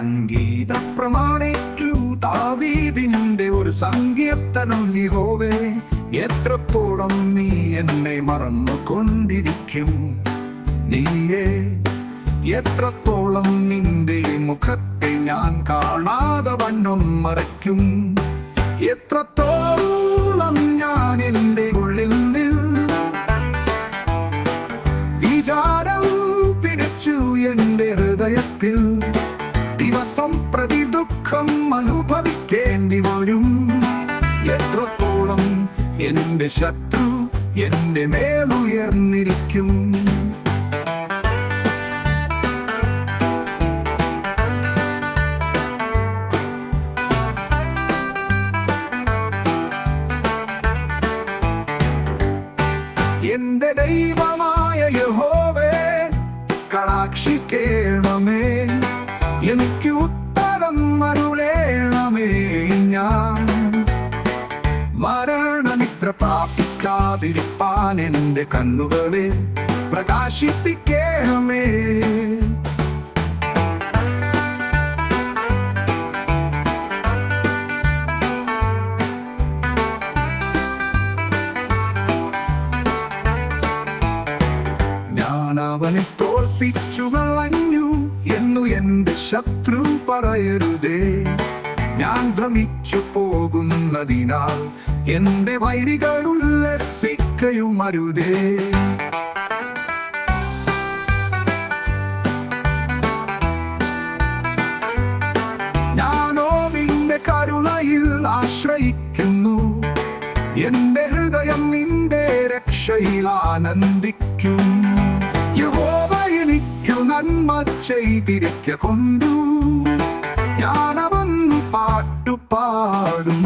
സംഗീത പ്രമാണിക്കൂ ദാവീദിന്റെ ഒരു സങ്കീർത്തനം യഹോവേ. എത്രത്തോളം നീ എന്നെ മറന്നുകൊണ്ടിരിക്കും, നീയേ എത്രത്തോളം നിന്റെ മുഖത്തെ ഞാൻ കാണാതെ വണ്ണം മറയ്ക്കും. എത്രത്തോളം ഞാൻ എൻ്റെ ഉള്ളിൽ വിചാരം പിടിച്ചു എൻ്റെ ഹൃദയത്തിൽ. ദിവസം പ്രതി ദുഃഖം അനുഭവിക്കേണ്ടി വരും. എത്രത്തോളം എൻ്റെ ശത്രു എൻ്റെ മേലുയർന്നിരിക്കും. എന്റെ ദൈവമായ യഹോവേ, കടാക്ഷിക്കേണമേ, എനിക്ക് ഉത്തരം അരുളേണമേ. ഞാൻ മരണനിദ്ര പ്രാപിക്കാതിരിപ്പാൻ എന്റെ കണ്ണുകളെ പ്രകാശിപ്പിക്കേണമേ. അവനെ തോൽപ്പിച്ചു കളഞ്ഞു എന്നു എന്റെ ശത്രു പറയരുതേ. ഞാൻ ഭ്രമിച്ചു പോകുന്നതിനാൽ എന്റെ വൈരികൾ ഉല്ലസിക്കയുമരുതേ. ഞാനോ നിന്റെ കരുണയിൽ ആശ്രയിക്കുന്നു. എന്റെ ഹൃദയം നിന്റെ രക്ഷയിൽ ആനന്ദിക്കും. യഹോവ എനിക്കു നന്മ ചെയ്തിരിക്ക കൊണ്ടു ഞാനവന്നു പാട്ടുപാടും.